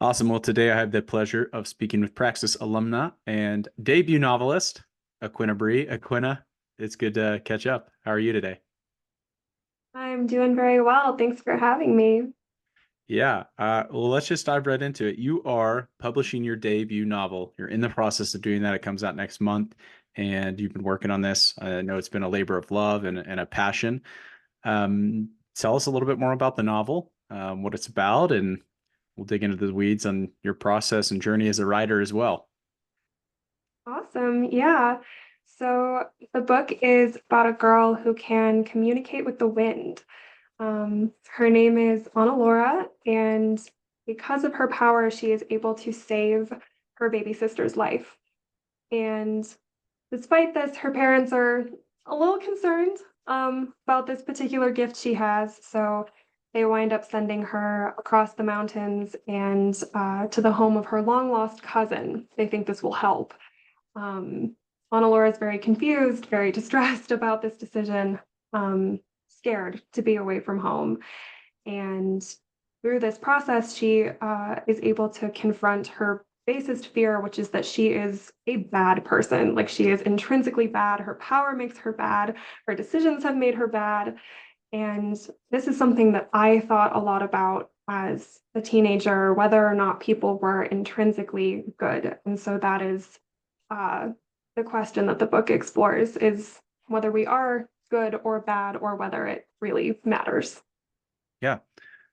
Awesome. Well, today I have the pleasure of speaking with Praxis alumna and debut novelist, Aquinnah Bree. Aquinnah, it's good to catch up. How are you today? I'm doing very well. Thanks for having me. Yeah. Well, let's just dive right into it. You are publishing your debut novel. You're in the process of doing that. It comes out next month, and you've been working on this. I know it's been a labor of love and a passion. Tell us a little bit more about the novel, what it's about, and we'll dig into the weeds on your process and journey as a writer as well. Awesome. Yeah. So the book is about a girl who can communicate with the wind. Her name is Laura, and because of her power, she is able to save her baby sister's life. And despite this, her parents are a little concerned about this particular gift she has. So they wind up sending her across the mountains and to the home of her long lost cousin. They think this will help. Laura is very confused, very distressed about this decision, scared to be away from home. And through this process, she is able to confront her basest fear, which is that she is a bad person. Like she is intrinsically bad. Her power makes her bad. Her decisions have made her bad. And this is something that I thought a lot about as a teenager, whether or not people were intrinsically good. And so that is uh, the question that the book explores is whether we are good or bad or whether it really matters. Yeah.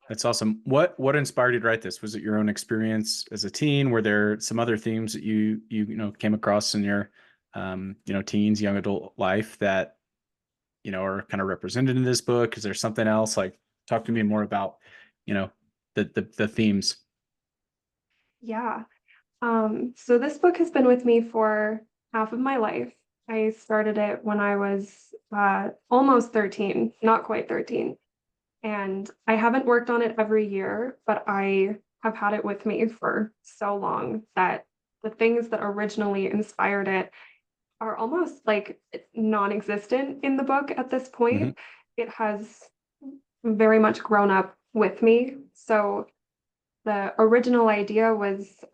That's awesome. What inspired you to write this? Was it your own experience as a teen? Were there some other themes that you came across in your teens, young adult life that are kind of represented in this book? Is there something else? Like talk to me more about, you know, the themes. Yeah. So this book has been with me for half of my life. I started it when I was almost 13, not quite 13. And I haven't worked on it every year, but I have had it with me for so long that the things that originally inspired it are almost like non-existent in the book at this Hmm. point. It has very much grown up with me. So the original idea was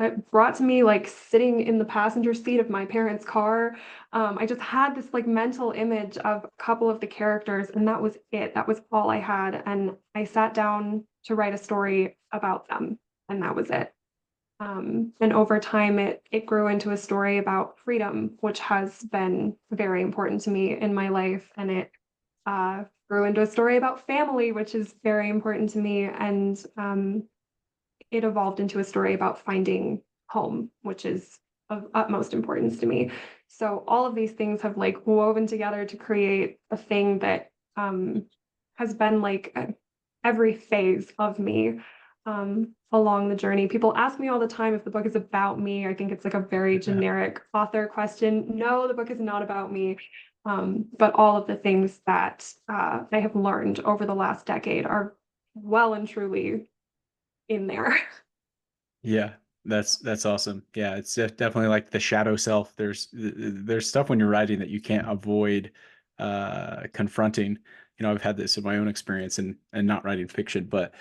it brought to me like sitting in the passenger seat of my parents' car. I just had this like mental image of a couple of the characters, and that was it. That was all I had. And I sat down to write a story about them, and that was it. And over time, it grew into a story about freedom, which has been very important to me in my life, and it grew into a story about family, which is very important to me, and it evolved into a story about finding home, which is of utmost importance to me. So all of these things have like woven together to create a thing that has been like every phase of me along the journey. People ask me all the time if the book is about me. I think it's like a very generic author question. No, the book is not about me. But all of the things that I have learned over the last decade are well and truly in there. Yeah, that's awesome. Yeah, it's definitely like the shadow self. There's stuff when you're writing that you can't avoid confronting. I've had this in my own experience and not writing fiction, but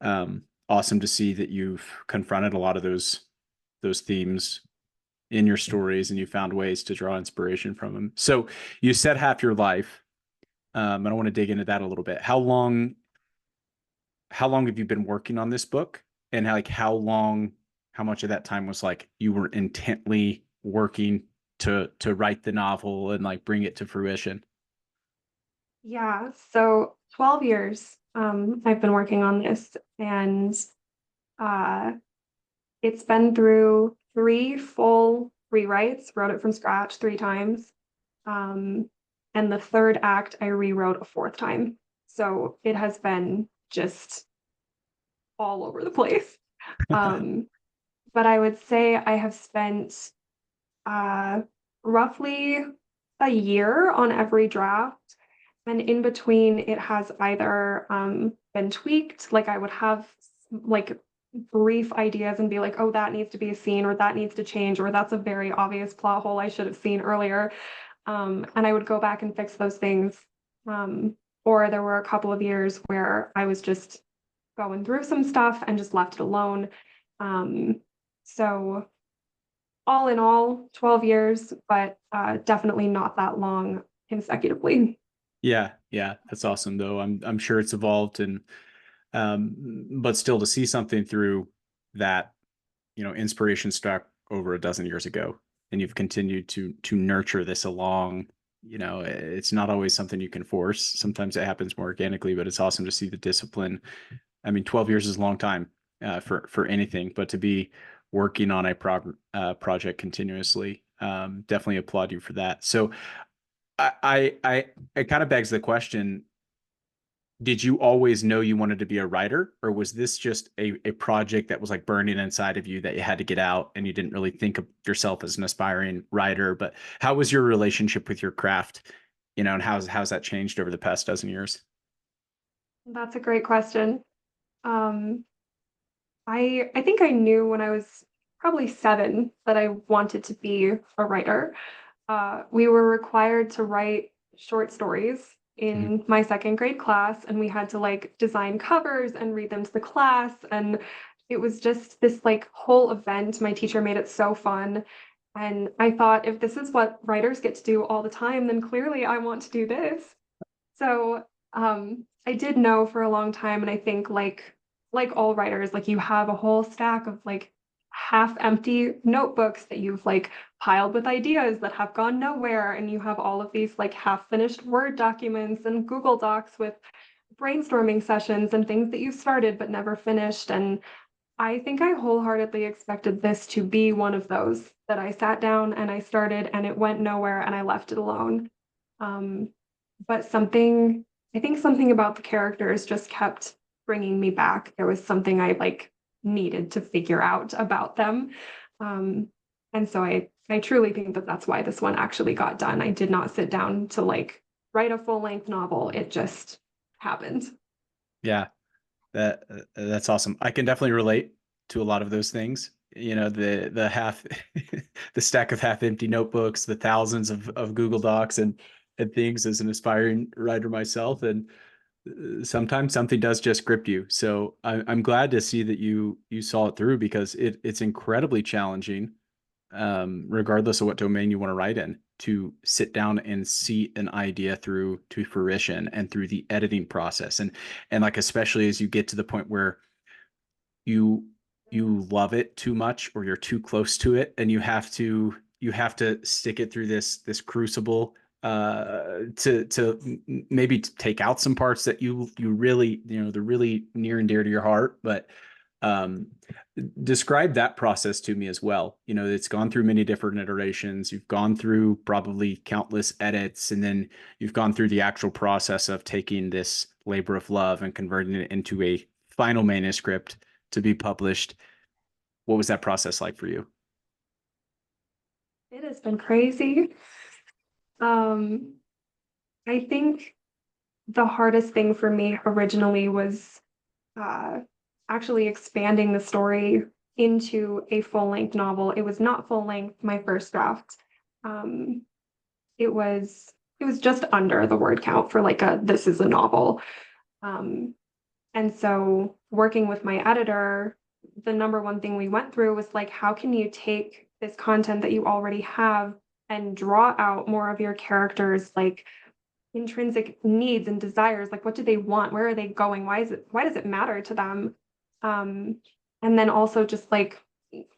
awesome to see that you've confronted a lot of those themes in your stories and you found ways to draw inspiration from them. So you said half your life, and I want to dig into that a little bit. How long have you been working on this book? And how much of that time was like you were intently working to write the novel and like bring it to fruition? Yeah, so 12 years I've been working on this, and uh, it's been through three full rewrites, wrote it from scratch three times. Um, and the third act I rewrote a fourth time. So it has been just all over the place. Um, but I would say I have spent uh, roughly a year on every draft. And in between, it has either been tweaked, like I would have like brief ideas and be like, oh, that needs to be a scene, or that needs to change, or that's a very obvious plot hole I should have seen earlier. And I would go back and fix those things. Or there were a couple of years where I was just going through some stuff and just left it alone. So all in all, 12 years, but definitely not that long consecutively. Yeah, yeah, that's awesome though. I'm sure it's evolved, and but still to see something through that, inspiration struck over a dozen years ago, and you've continued to nurture this along. It's not always something you can force. Sometimes it happens more organically, but it's awesome to see the discipline. I mean, 12 years is a long time for anything, but to be working on a project continuously, definitely applaud you for that. So it kind of begs the question: did you always know you wanted to be a writer, or was this just a project that was like burning inside of you that you had to get out, and you didn't really think of yourself as an aspiring writer? But how was your relationship with your craft, and how's that changed over the past dozen years? That's a great question. Um, I think I knew when I was probably 7 that I wanted to be a writer. We were required to write short stories Mhm. in my second grade class, and we had to like design covers and read them to the class. And it was just this like whole event. My teacher made it so fun. And I thought, if this is what writers get to do all the time, then clearly I want to do this. So, I did know for a long time, and I think like all writers, like you have a whole stack of like half empty notebooks that you've like piled with ideas that have gone nowhere, and you have all of these like half finished Word documents and Google Docs with brainstorming sessions and things that you started but never finished. And I think I wholeheartedly expected this to be one of those that I sat down and I started and it went nowhere and I left it alone. Um, but I think something about the characters just kept bringing me back. There was something I like needed to figure out about them. Um, and so I truly think that that's why this one actually got done. I did not sit down to like write a full-length novel. It just happened. Yeah, that's awesome. I can definitely relate to a lot of those things. The half the stack of half empty notebooks, the thousands of Google Docs and things as an aspiring writer myself. And sometimes something does just grip you. So I'm glad to see that you saw it through, because it's incredibly challenging, regardless of what domain you want to write in, to sit down and see an idea through to fruition and through the editing process. And like, especially as you get to the point where you you love it too much, or you're too close to it, and you have to stick it through this crucible, to maybe to take out some parts that you really, they're really near and dear to your heart. But um describe that process to me as well. It's gone through many different iterations. You've gone through probably countless edits, and then you've gone through the actual process of taking this labor of love and converting it into a final manuscript to be published. What was that process like for you? It has been crazy. Um, I think the hardest thing for me originally was uh, actually expanding the story into a full-length novel. It was not full-length, my first draft. Um, it was it was just under the word count for like a this is a novel. Um, and so working with my editor, the number one thing we went through was like, how can you take this content that you already have and draw out more of your characters' like intrinsic needs and desires? Like, what do they want? Where are they going? Why does it matter to them? Um, and then also just like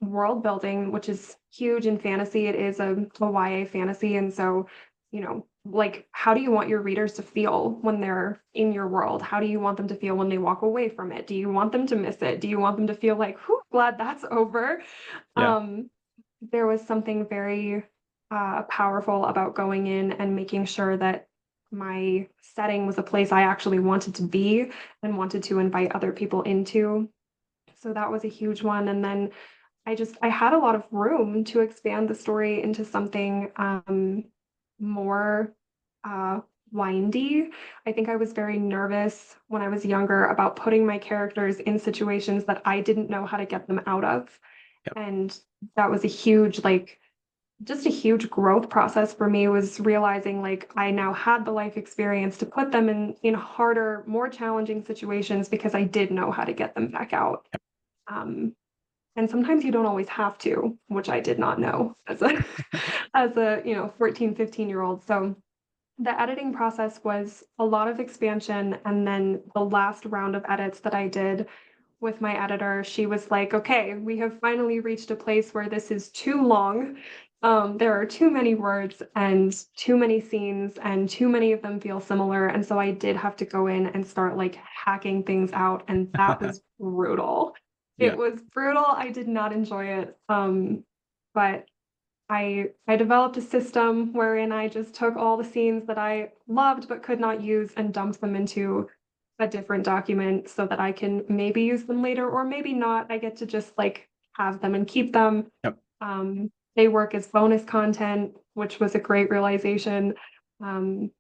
world building, which is huge in fantasy. It is a YA fantasy. And so, like, how do you want your readers to feel when they're in your world? How do you want them to feel when they walk away from it? Do you want them to miss it? Do you want them to feel like, whew, glad that's over? Yeah. Um, there was something very powerful about going in and making sure that my setting was a place I actually wanted to be and wanted to invite other people into. So that was a huge one. And then I had a lot of room to expand the story into something more uh, windy. I think I was very nervous when I was younger about putting my characters in situations that I didn't know how to get them out of. Yep. And that was a huge like just a huge growth process for me was realizing like I now had the life experience to put them in harder, more challenging situations because I did know how to get them back out. Um, and sometimes you don't always have to, which I did not know as a as a 14, 15-year-old. So the editing process was a lot of expansion, and then the last round of edits that I did with my editor, she was like, okay, we have finally reached a place where this is too long. There are too many words and too many scenes, and too many of them feel similar. And so I did have to go in and start like hacking things out, and that was brutal. It Yeah. was brutal. I did not enjoy it. But I developed a system wherein I just took all the scenes that I loved but could not use and dumped them into a different document so that I can maybe use them later or maybe not. I get to just like have them and keep them. Yep. They work as bonus content, which was a great realization. Um,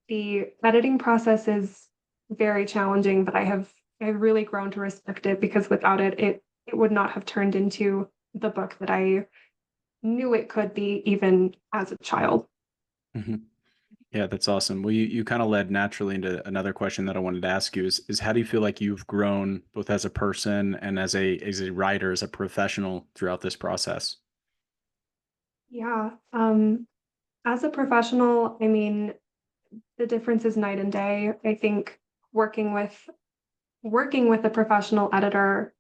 the editing process is very challenging, but I've really grown to respect it because without it, it would not have turned into the book that I knew it could be even as a child. Mhm. Yeah, that's awesome. Well, you kind of led naturally into another question that I wanted to ask you is how do you feel like you've grown both as a person and as a writer, as a professional throughout this process? Yeah. As a professional, I mean, the difference is night and day. I think working with working with a professional editor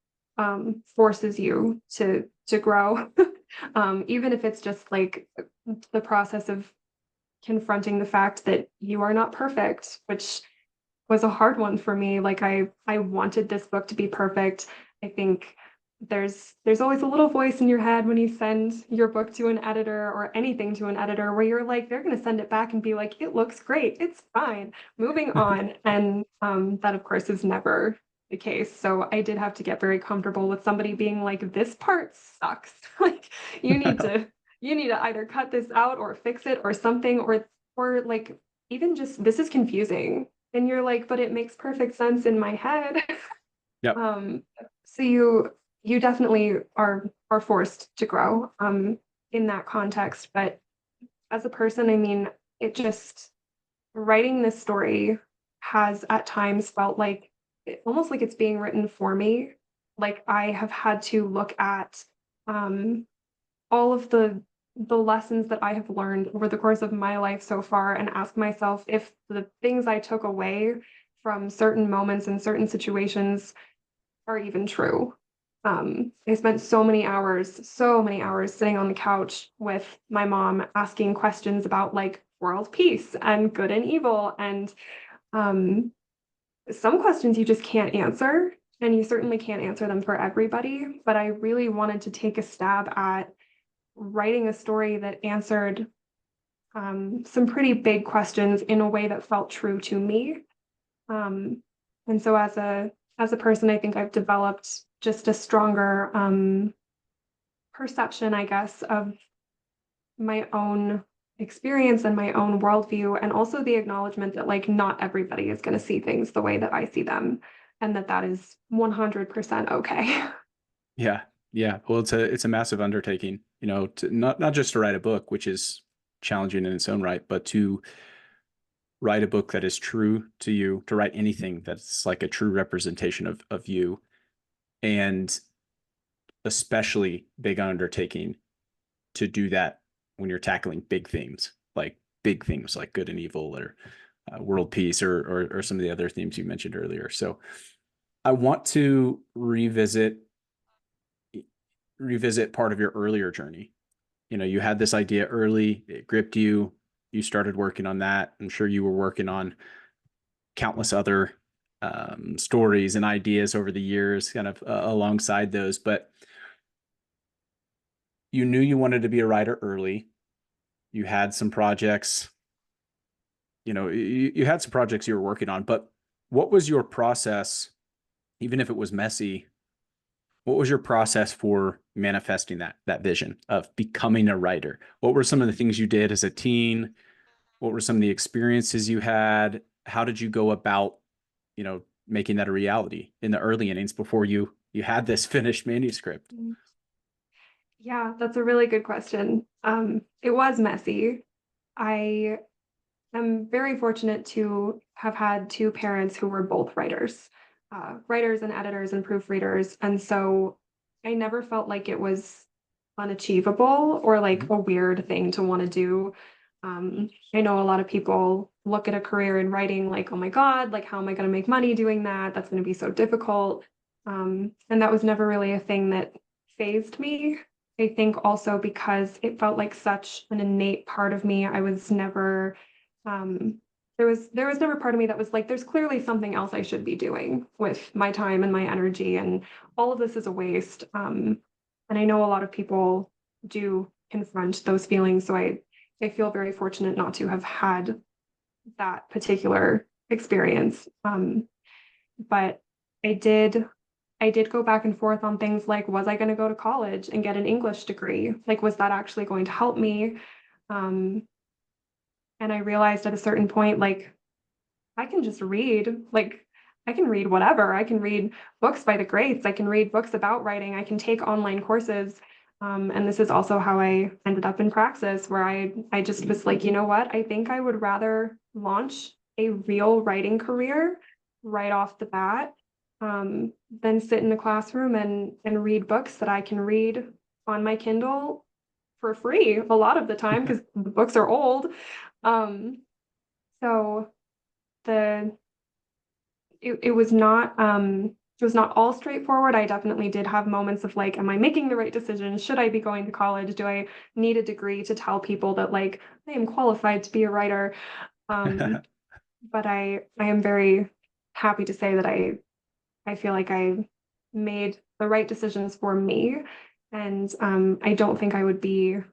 forces you to grow. Even if it's just like the process of confronting the fact that you are not perfect, which was a hard one for me. Like I wanted this book to be perfect. I think there's always a little voice in your head when you send your book to an editor or anything to an editor where you're like, they're going to send it back and be like, it looks great, it's fine, moving on. And that of course is never the case. So I did have to get very comfortable with somebody being like, this part sucks. Like you need to you need to either cut this out or fix it or something, or like even just this is confusing, and you're like, but it makes perfect sense in my head. Yep. um so you definitely are forced to grow in that context. But as a person, I mean, it just writing this story has at times felt like almost like it's being written for me. Like I have had to look at um all of the lessons that I have learned over the course of my life so far and ask myself if the things I took away from certain moments and certain situations are even true. I spent so many hours sitting on the couch with my mom asking questions about like world peace and good and evil. And um, some questions you just can't answer, and you certainly can't answer them for everybody. But I really wanted to take a stab at writing a story that answered some pretty big questions in a way that felt true to me. Um, and so as a person, I think I've developed just a stronger perception, I guess, of my own experience and my own worldview, and also the acknowledgement that like not everybody is going to see things the way that I see them, and that that is 100% okay. Yeah. Yeah. Well, it's a massive undertaking, to not just to write a book, which is challenging in its own right, but to write a book that is true to you, to write anything that's like a true representation of you, and especially big undertaking to do that when you're tackling big themes like good and evil or world peace or some of the other themes you mentioned earlier. So I want to revisit part of your earlier journey. You had this idea early, it gripped you, you started working on that. I'm sure you were working on countless other stories and ideas over the years, kind of alongside those. But you knew you wanted to be a writer early. You had some projects, you had some projects you were working on. But what was your process, even if it was messy? What was your process for manifesting that vision of becoming a writer? What were some of the things you did as a teen? What were some of the experiences you had? How did you go about, making that a reality in the early innings before you had this finished manuscript? Yeah, that's a really good question. It was messy. I am very fortunate to have had two parents who were both writers, writers and editors and proofreaders. And so I never felt like it was unachievable or like Mhm. a weird thing to want to do. I know a lot of people look at a career in writing like, oh my God, like, how am I going to make money doing that? That's going to be so difficult. And that was never really a thing that fazed me. I think also because it felt like such an innate part of me. I was never um, there was never part of me that was like, there's clearly something else I should be doing with my time and my energy, and all of this is a waste. And I know a lot of people do confront those feelings, so I feel very fortunate not to have had that particular experience. But I did I did go back and forth on things like, was I going to go to college and get an English degree? Like, was that actually going to help me? Um, and I realized at a certain point, like, I can just read, like, I can read whatever. I can read books by the greats. I can read books about writing. I can take online courses. And this is also how I ended up in Praxis, where I just was like, you know what? I think I would rather launch a real writing career right off the bat, than sit in the classroom and read books that I can read on my Kindle for free a lot of the time because the books are old. Um, so the it was not all straightforward. I definitely did have moments of like, am I making the right decision? Should I be going to college? Do I need a degree to tell people that like I am qualified to be a writer? Um, but I am very happy to say that I feel like I made the right decisions for me. And I don't think I'd be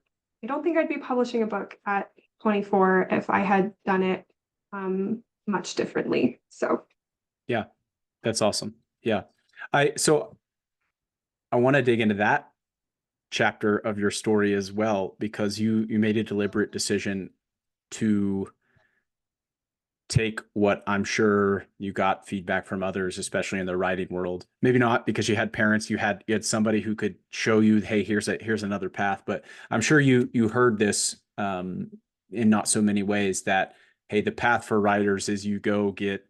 publishing a book at 24 if I had done it much differently. So Yeah, that's awesome. Yeah. So I want to dig into that chapter of your story as well, because you made a deliberate decision to take what I'm sure you got feedback from others, especially in the writing world. Maybe not because you had parents, you had somebody who could show you, hey, here's another path. But I'm sure you heard this in not so many ways that, hey, the path for writers is you go get,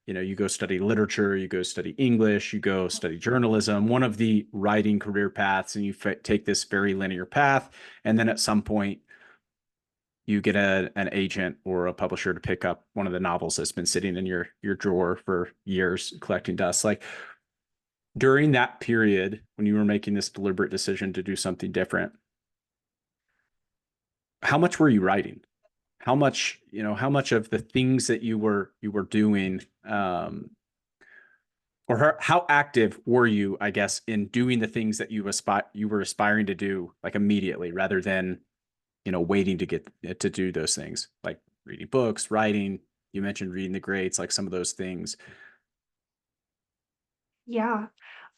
you go study literature, you go study English, you go study journalism, one of the writing career paths, and you take this very linear path, and then at some point you get an agent or a publisher to pick up one of the novels that's been sitting in your drawer for years collecting dust. Like, during that period when you were making this deliberate decision to do something different, how much were you writing? How much of the things that you were doing, or how active were you, I guess, in doing the things that you were aspiring to do, like, immediately, rather than waiting to get to do those things, like reading books, writing. You mentioned reading the greats, like some of those things. yeah.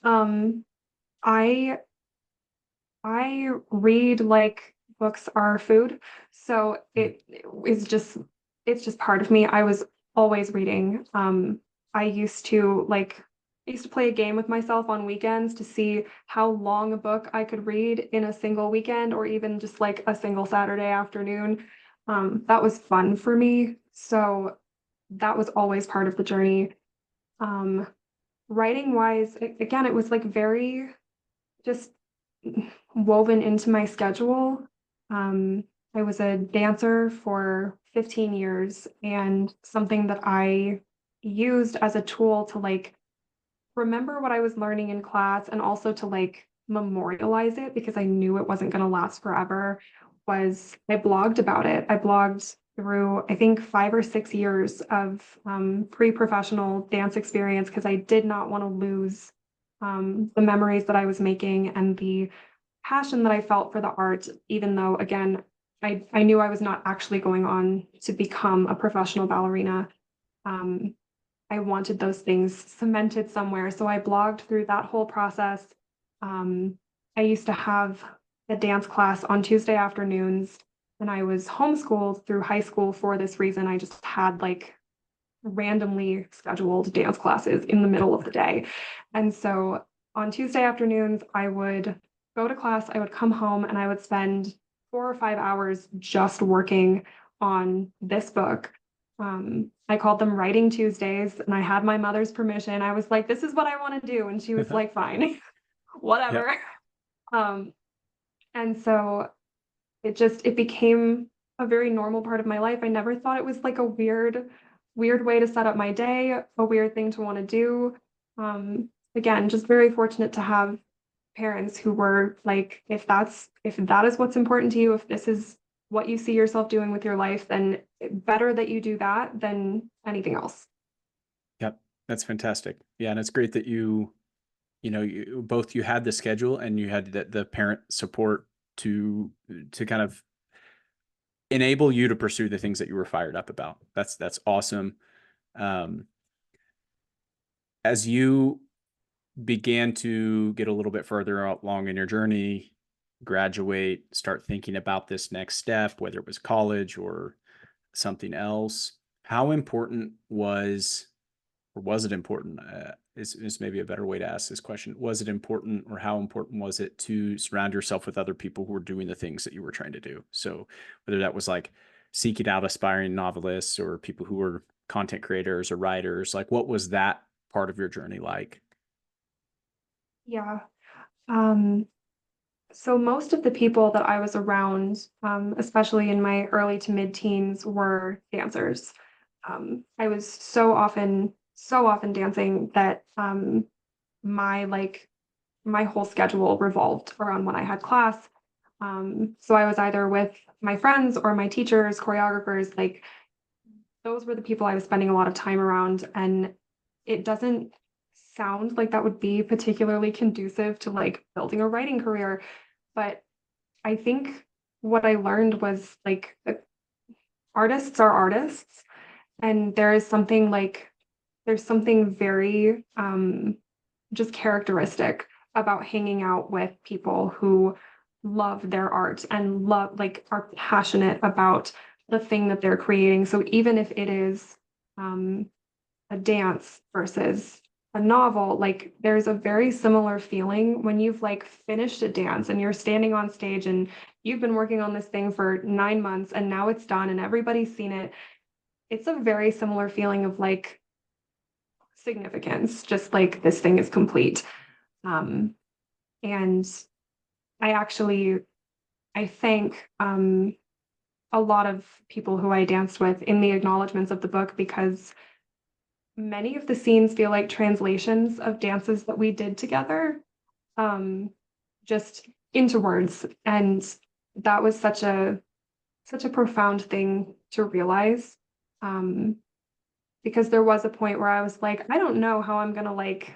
Um, I I read like books are food. So Mhm. it's just part of me. I was always reading. I used to like I used to play a game with myself on weekends to see how long a book I could read in a single weekend or even just like a single Saturday afternoon. That was fun for me. So that was always part of the journey. Um, writing wise, again, it was like very just woven into my schedule. Um, I was a dancer for 15 years, and something that I used as a tool to like remember what I was learning in class and also to like memorialize it because I knew it wasn't going to last forever was I blogged about it. I blogged through, I think, 5 or 6 years of pre-professional dance experience because I did not want to lose the memories that I was making and the passion that I felt for the art, even though, again, I knew I was not actually going on to become a professional ballerina. Um, I wanted those things cemented somewhere. So I blogged through that whole process. Um, I used to have a dance class on Tuesday afternoons, and I was homeschooled through high school for this reason. I just had like randomly scheduled dance classes in the middle of the day. And so on Tuesday afternoons, I would go to class, I would come home, and I would spend 4 or 5 hours just working on this book. I called them Writing Tuesdays, and I had my mother's permission. I was like, this is what I want to do. And she was like, fine, Yeah. whatever. Um, and so it became a very normal part of my life. I never thought it was like a weird way to set up my day, a weird thing to want to do. Again, just very fortunate to have parents who were like, if that is what's important to you, if this is what you see yourself doing with your life, then better that you do that than anything else. Yep. That's fantastic. Yeah. And it's great that you had the schedule and you had the parent support to kind of enable you to pursue the things that you were fired up about. That's awesome. Um, as you began to get a little bit further along in your journey, graduate, start thinking about this next step, whether it was college or something else, how important or was it important? Is maybe a better way to ask this question. Was it important, or how important was it to surround yourself with other people who were doing the things that you were trying to do? So whether that was like seeking out aspiring novelists or people who were content creators or writers, like what was that part of your journey like? Yeah. Um, so most of the people that I was around, especially in my early to mid-teens, were dancers. I was so often dancing that my like my whole schedule revolved around when I had class. So I was either with my friends or my teachers, choreographers, like those were the people I was spending a lot of time around. And it doesn't sound like that would be particularly conducive to like building a writing career. But I think what I learned was like artists are artists, and there's something very just characteristic about hanging out with people who love their art and love like are passionate about the thing that they're creating. So even if it is um, a dance versus a novel, like there's a very similar feeling when you've like finished a dance and you're standing on stage and you've been working on this thing for 9 months and now it's done and everybody's seen it. It's a very similar feeling of like significance, just like this thing is complete. Um, and I actually I thank a lot of people who I danced with in the acknowledgments of the book because many of the scenes feel like translations of dances that we did together, um, just into words. And that was such a profound thing to realize. Um, because there was a point where I was like, I don't know how I'm gonna like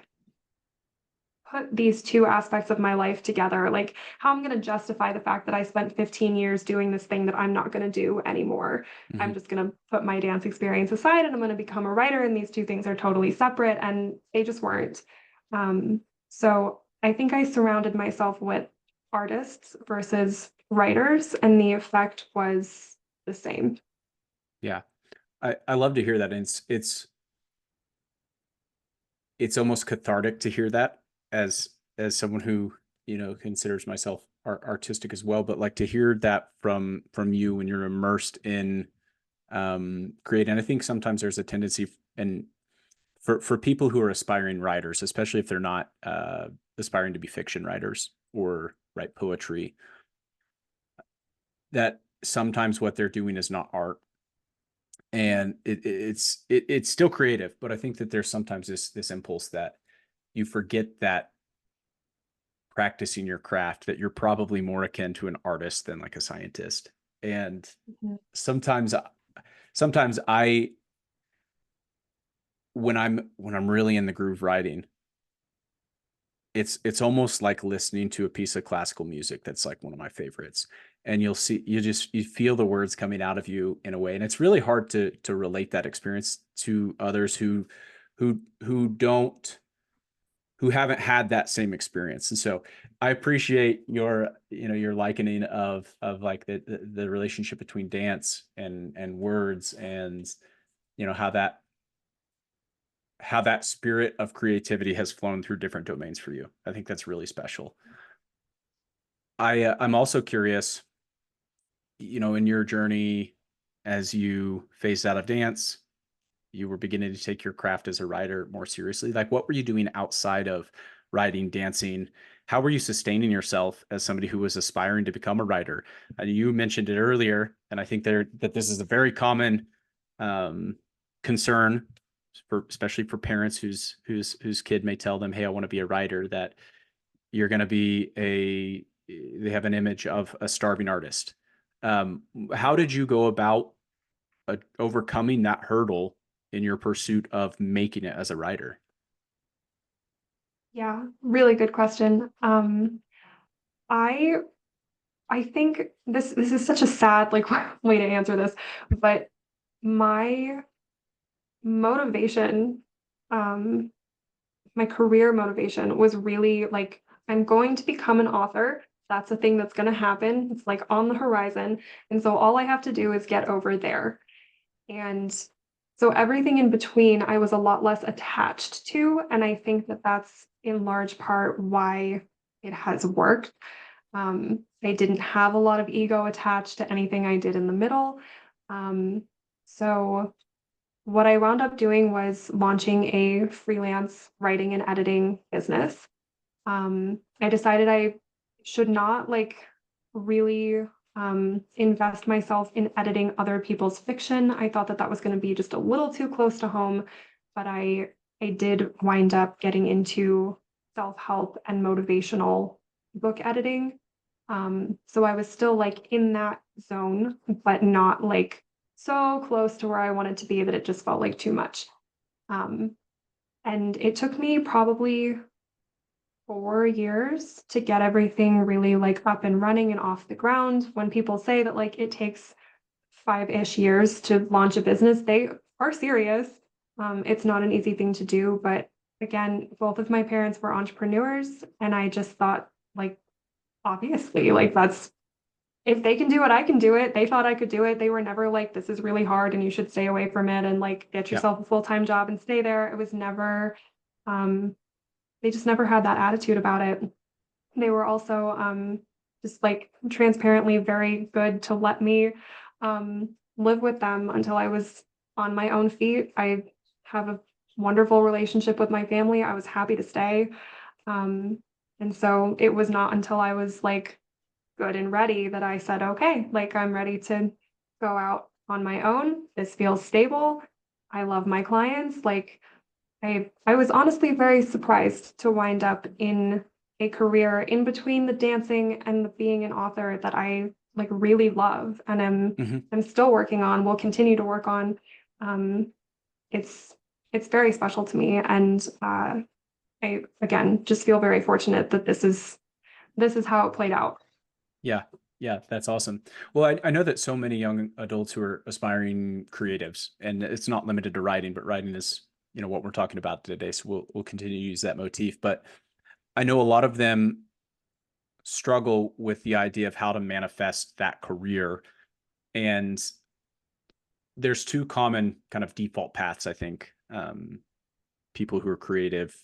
put these two aspects of my life together, like how I'm going to justify the fact that I spent 15 years doing this thing that I'm not going to do anymore. Mhm. I'm just going to put my dance experience aside and I'm going to become a writer, and these two things are totally separate, and they just weren't. So I think I surrounded myself with artists versus writers, and the effect was the same. Yeah. I love to hear that. And it's almost cathartic to hear that as someone who, considers myself artistic as well, but like to hear that from you when you're immersed in creating. I think sometimes there's a tendency and for people who are aspiring writers, especially if they're not aspiring to be fiction writers or write poetry, that sometimes what they're doing is not art, and it's still creative, but I think that there's sometimes this impulse that you forget that practicing your craft, that you're probably more akin to an artist than like a scientist. And Mhm. sometimes sometimes I when I'm really in the groove writing, it's almost like listening to a piece of classical music that's like one of my favorites. And you feel the words coming out of you in a way. And it's really hard to relate that experience to others who don't who haven't had that same experience. And so I appreciate your likening of like the relationship between dance and words, and you know how that spirit of creativity has flown through different domains for you. I think that's really special. I'm also curious, in your journey as you phased out of dance, you were beginning to take your craft as a writer more seriously. Like, what were you doing outside of writing, dancing? How were you sustaining yourself as somebody who was aspiring to become a writer? You mentioned it earlier, and I think that this is a very common um, concern for, especially for parents whose kid may tell them, "Hey, I want to be a writer." That you're going to be they have an image of a starving artist. How did you go about overcoming that hurdle in your pursuit of making it as a writer? Yeah, really good question. I I think this is such a sad like way to answer this, but my motivation, um, my career motivation was really like I'm going to become an author. That's a thing that's going to happen. It's like on the horizon. And so all I have to do is get over there. And so everything in between, I was a lot less attached to. And I think that that's in large part why it has worked. I didn't have a lot of ego attached to anything I did in the middle. Um, so what I wound up doing was launching a freelance writing and editing business. I decided I should not like really invest myself in editing other people's fiction. I thought that that was going to be just a little too close to home, but I did wind up getting into self-help and motivational book editing. So I was still like in that zone, but not like so close to where I wanted to be that it just felt like too much. Um, and it took me probably 4 years to get everything really like up and running and off the ground. When people say that like it takes 5-ish years to launch a business, they are serious. It's not an easy thing to do, but again, both of my parents were entrepreneurs, and I just thought like obviously like that's if they can do it, I can do it. They thought I could do it. They were never like, this is really hard and you should stay away from it and like get Yeah. yourself a full-time job and stay there. It was never, um, they just never had that attitude about it. They were also just like transparently very good to let me live with them until I was on my own feet. I have a wonderful relationship with my family. I was happy to stay. Um, and so it was not until I was like good and ready that I said, okay, like I'm ready to go out on my own. This feels stable. I love my clients. Like I was honestly very surprised to wind up in a career in between the dancing and the being an author that I like really love and Hmm. I'm still working on, will continue to work on. Um, it's it's very special to me and I again just feel very fortunate that this is how it played out. Yeah. Yeah. That's awesome. Well, I know that so many young adults who are aspiring creatives, and it's not limited to writing, but writing is, what we're talking about today. So we'll continue to use that motif. But I know a lot of them struggle with the idea of how to manifest that career. And there's two common kind of default paths, I think. People who are creative,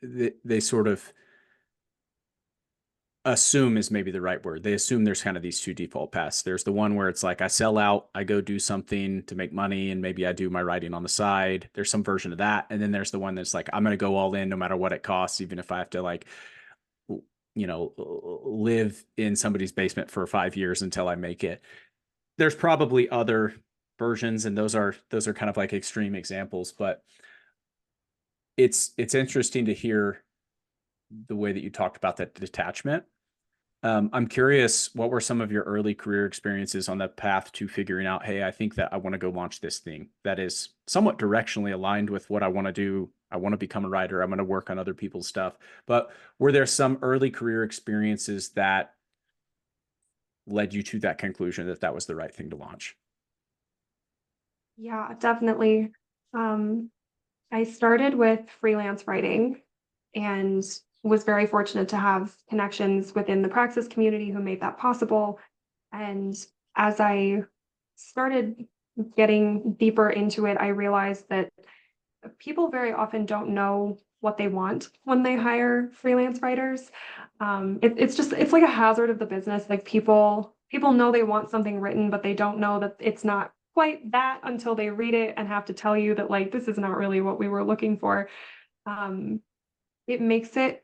they sort of assume is maybe the right word. They assume there's kind of these two default paths. There's the one where it's like I sell out, I go do something to make money, and maybe I do my writing on the side. There's some version of that. And then there's the one that's like, I'm going to go all in no matter what it costs, even if I have to like, live in somebody's basement for 5 years until I make it. There's probably other versions, and those are kind of like extreme examples, but it's interesting to hear the way that you talked about that detachment. I'm curious, what were some of your early career experiences on the path to figuring out, hey, I think that I want to go launch this thing that is somewhat directionally aligned with what I want to do. I want to become a writer. I'm going to work on other people's stuff. But were there some early career experiences that led you to that conclusion that that was the right thing to launch? Yeah, definitely. Um, I started with freelance writing and was very fortunate to have connections within the Praxis community who made that possible. And as I started getting deeper into it, I realized that people very often don't know what they want when they hire freelance writers. It's like a hazard of the business. Like people know they want something written, but they don't know that it's not quite that until they read it and have to tell you that like this is not really what we were looking for. Um, it makes it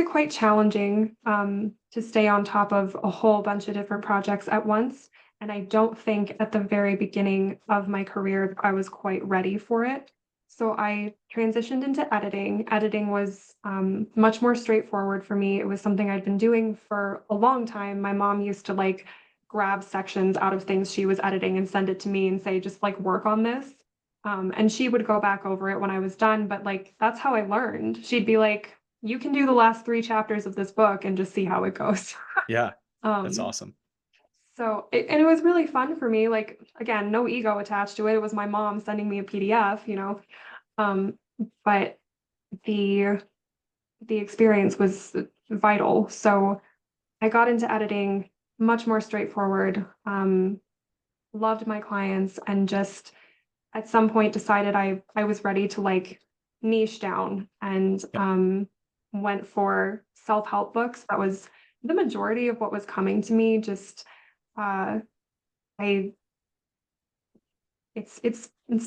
quite challenging to stay on top of a whole bunch of different projects at once. And I don't think at the very beginning of my career I was quite ready for it. So I transitioned into editing. Editing was much more straightforward for me. It was something I'd been doing for a long time. My mom used to like grab sections out of things she was editing and send it to me and say, just like work on this. And she would go back over it when I was done, but like that's how I learned. She'd be like, you can do the last 3 chapters of this book and just see how it goes. Yeah, that's Um, awesome. and it was really fun for me. Like, again, no ego attached to it. It was my mom sending me a PDF, you know. Um, but the the experience was vital. So I got into editing much more straightforward. Loved my clients and just at some point decided I was ready to like niche down and Yep. went for self-help books. That was the majority of what was coming to me. Just uh I it's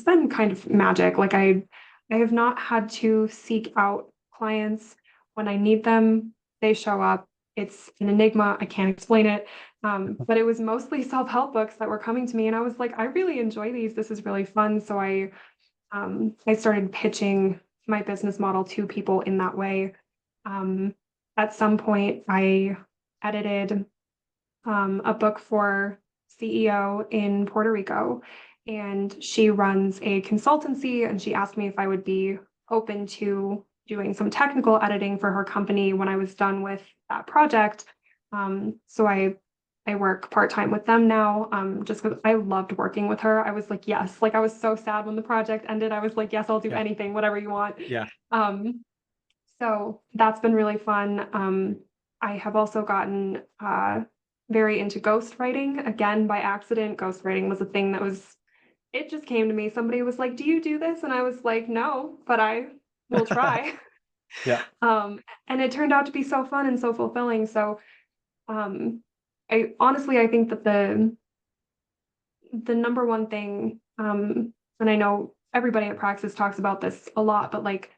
been kind of magic. Like I have not had to seek out clients when I need them. They show up. It's an enigma. I can't explain it. But it was mostly self-help books that were coming to me, and I was like, I really enjoy these. This is really fun. So I started pitching my business model to people in that way. Um, at some point, I edited a book for CEO in Puerto Rico, and she runs a consultancy. And she asked me if I would be open to doing some technical editing for her company when I was done with that project. So I work part-time with them now, just because I loved working with her. I was like, yes, like I was so sad when the project ended. I was like, yes, I'll do Yeah. anything, whatever you want. Yeah. Um, so that's been really fun. I have also gotten very into ghostwriting again by accident. Ghostwriting was a thing that was, it just came to me. Somebody was like, do you do this? And I was like, no, but I will try. Yeah. um, and it turned out to be so fun and so fulfilling. So um, I think that the number one thing, and I know everybody at Praxis talks about this a lot, but like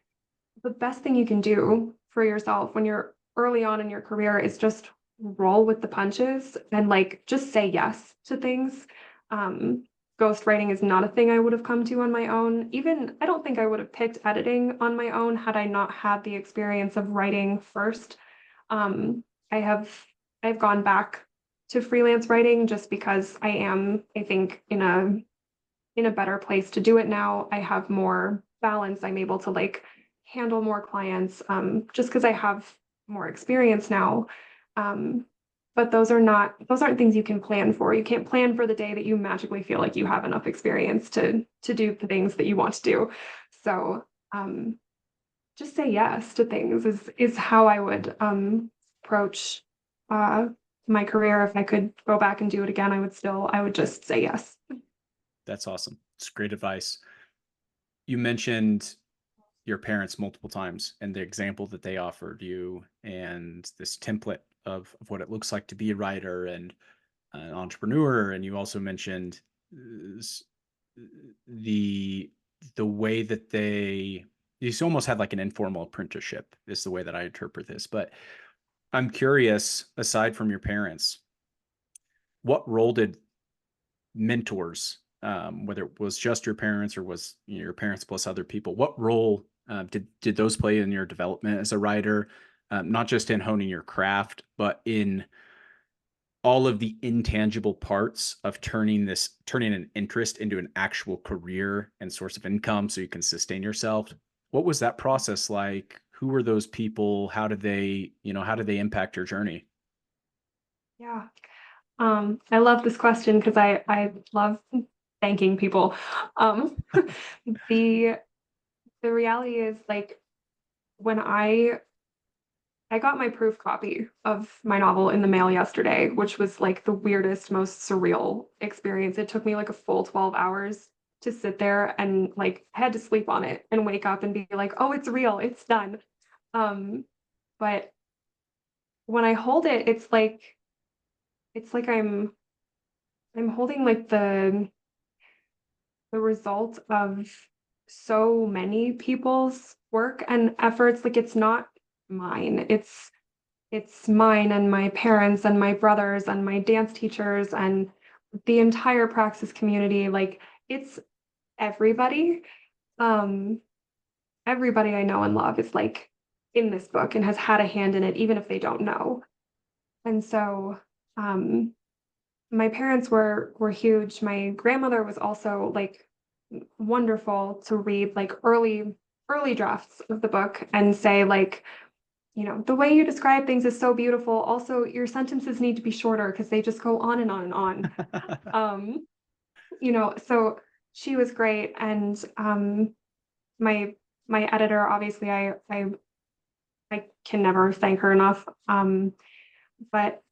the best thing you can do for yourself when you're early on in your career is just roll with the punches and like just say yes to things. Um, Ghostwriting is not a thing I would have come to on my own. Even I don't think I would have picked editing on my own had I not had the experience of writing first. Um, I have I've gone back to freelance writing just because I think, in a better place to do it now. I have more balance. I'm able to like handle more clients just because I have more experience now. Um, but those aren't things you can plan for. You can't plan for the day that you magically feel like you have enough experience to do the things that you want to do. So um, just say yes to things is how I would approach uh, my career. If I could go back and do it again, I would just say yes. That's awesome. It's great advice. You mentioned your parents multiple times and the example that they offered you and this template of what it looks like to be a writer and an entrepreneur. And you also mentioned the the way that you almost had like an informal apprenticeship is the way that I interpret this. But I'm curious, aside from your parents, what role did mentors, whether it was just your parents or was your parents plus other people, what role did those play in your development as a writer? Not just in honing your craft, but in all of the intangible parts of turning an interest into an actual career and source of income so you can sustain yourself. What was that process like? Who were those people? How did they impact your journey? Yeah. I love this question because I love thanking people. Um, the the reality is like when I got my proof copy of my novel in the mail yesterday, which was like the weirdest, most surreal experience. It took me like a full 12 hours to sit there and like I had to sleep on it and wake up and be like, oh, it's real, it's done. Um, but when I hold it, it's like I'm holding like the result of so many people's work and efforts. Like it's not mine. It's mine and my parents and my brothers and my dance teachers and the entire Praxis community. Like it's everybody. Um, everybody I know and love is like in this book and has had a hand in it, even if they don't know. And so um my parents were huge. My grandmother was also like wonderful to read like early drafts of the book and say like, you know, the way you describe things is so beautiful. Also, your sentences need to be shorter because they just go on and on and on. Um, you know, so she was great. And my my editor, obviously, I can never thank her enough. But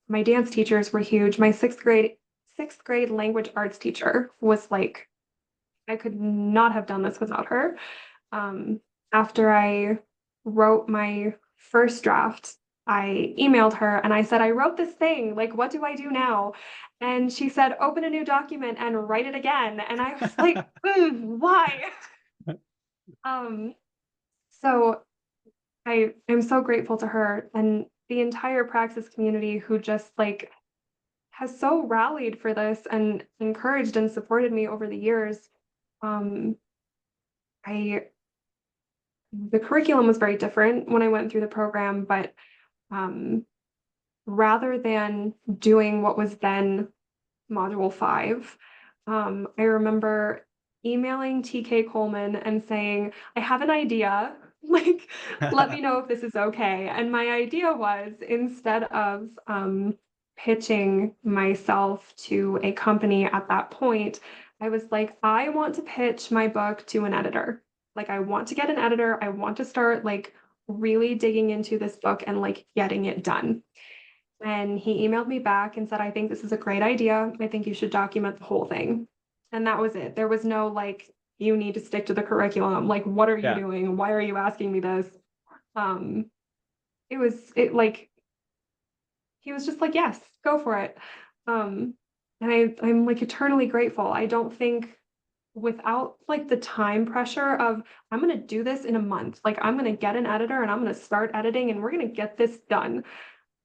my dance teachers were huge. My sixth grade language arts teacher was like, I could not have done this without her. Um, After I wrote my first draft, I emailed her and I said, I wrote this thing. Like, what do I do now? And she said, open a new document and write it again. And I was like, why? Um, so I'm so grateful to her and the entire Praxis community who just like has so rallied for this and encouraged and supported me over the years. Um, I The curriculum was very different when I went through the program, but um, rather than doing what was then Module 5, I remember emailing TK Coleman and saying, I have an idea. Like, let me know if this is okay. And my idea was instead of pitching myself to a company at that point, I was like, I want to pitch my book to an editor. Like, I want to get an editor. I want to start like really digging into this book and like getting it done. And he emailed me back and said, I think this is a great idea. I think you should document the whole thing. And that was it. There was no like, you need to stick to the curriculum. Like, what are you Yeah. doing? Why are you asking me this? Um, it like he was just like, yes, go for it. Um, and I'm like eternally grateful. I don't think without like the time pressure of I'm gonna do this in a month. Like I'm gonna get an editor and I'm gonna start editing and we're gonna get this done.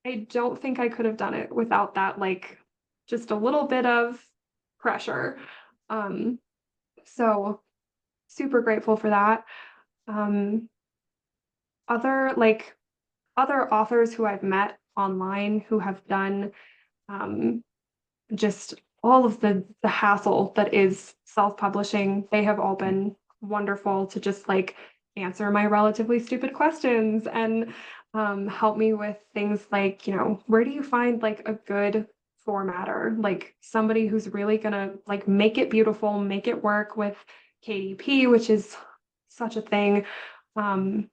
I don't think I could have done it without that, like just a little bit of pressure. Um, so super grateful for that. Um, other like other authors who I've met online who have done um, just all of the hassle that is self-publishing, they have all been wonderful to just like answer my relatively stupid questions and help me with things like, you know, where do you find like a good formatter, like somebody who's really gonna like make it beautiful, make it work with KDP, which is such a thing. Um,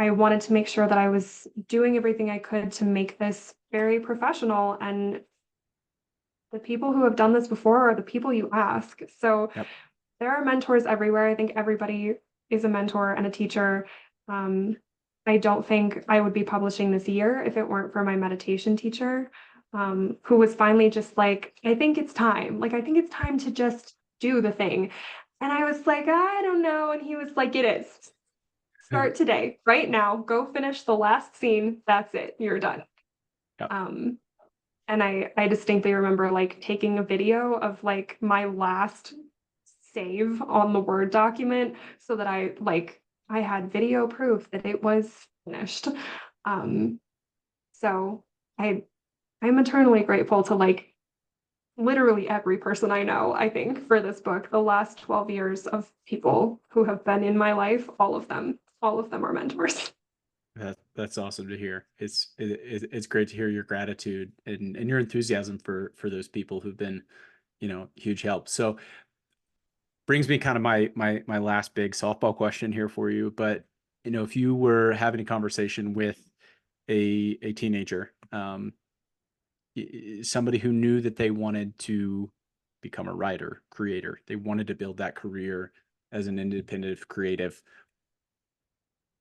I wanted to make sure that I was doing everything I could to make this very professional, and the people who have done this before are the people you ask. So Yep. there are mentors everywhere. I think everybody is a mentor and a teacher. Um, I don't think I would be publishing this year if it weren't for my meditation teacher, who was finally just like, I think it's time. Like, I think it's time to just do the thing. And I was like, I don't know. And he was like, it is. Start today, right now. Go finish the last scene. That's it. You're done. Yep. Um, and I distinctly remember like taking a video of like my last save on the Word document so that I had video proof that it was finished. Um, so I'm eternally grateful to like literally every person I know, I think, for this book. The last 12 years of people who have been in my life, all of them are mentors. That's awesome to hear. It's great to hear your gratitude and your enthusiasm for those people who've been, huge help. So brings me kind of my last big softball question here for you. But if you were having a conversation with a teenager, somebody who knew that they wanted to become a writer, creator, they wanted to build that career as an independent creative,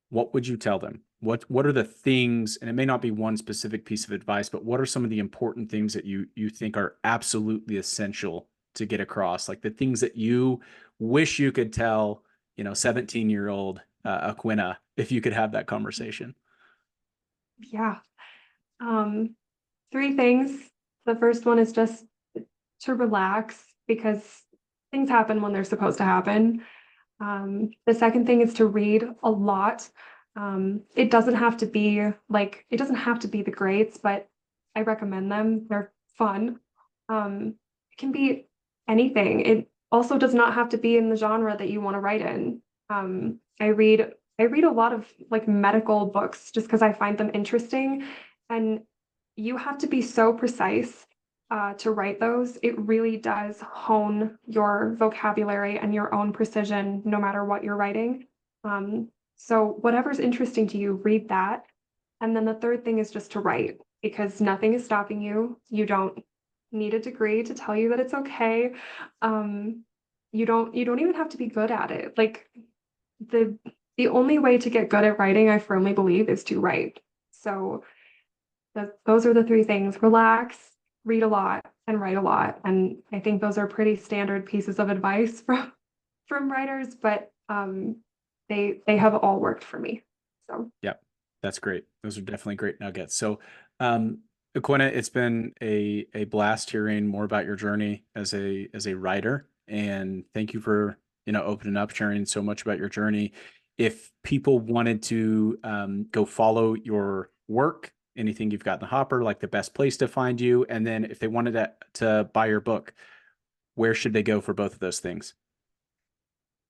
what would you tell them? What are the things, and it may not be one specific piece of advice, but what are some of the important things that you think are absolutely essential to get across? Like the things that you wish you could tell, 17-year-old Aquinnah, if you could have that conversation. Yeah. Um, Three things. The first one is just to relax because things happen when they're supposed to happen. The second thing is to read a lot. It doesn't have to be the greats, but I recommend them. They're fun. It can be anything. It also does not have to be in the genre that you want to write in. I read a lot of like medical books just because I find them interesting, and you have to be so precise to write those. It really does hone your vocabulary and your own precision, no matter what you're writing. So whatever's interesting to you, read that. And then the third thing is just to write because nothing is stopping you. You don't need a degree to tell you that it's okay. Um, you don't even have to be good at it. Like the the only way to get good at writing, I firmly believe, is to write. So those are the three things: relax, read a lot, and write a lot. And I think those are pretty standard pieces of advice from writers, but they have all worked for me. So Yep, that's great. Those are definitely great nuggets. So, Aquinnah, it's been a blast hearing more about your journey as a writer, and thank you for opening up, sharing so much about your journey. If people wanted to go follow your work, anything you've got in the hopper, like the best place to find you, and then if they wanted to buy your book, where should they go for both of those things?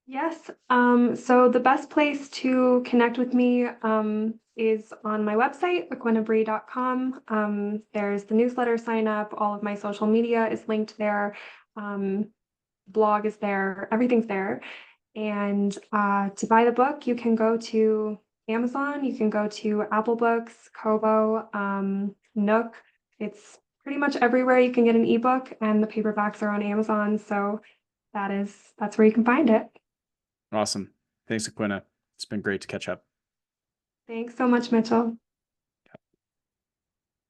yes, so the best place to connect with me is on my website, aquinnahbree.com. There's the newsletter sign up, all of my social media is linked there. Um, Blog is there, everything's there. And to buy the book, you can go to Amazon, you can go to Apple Books, Kobo, Nook. It's pretty much everywhere you can get an ebook, and the paperbacks are on Amazon. So that's where you can find it. Awesome. Thanks, Aquinnah. It's been great to catch up. Thanks so much, Mitchell.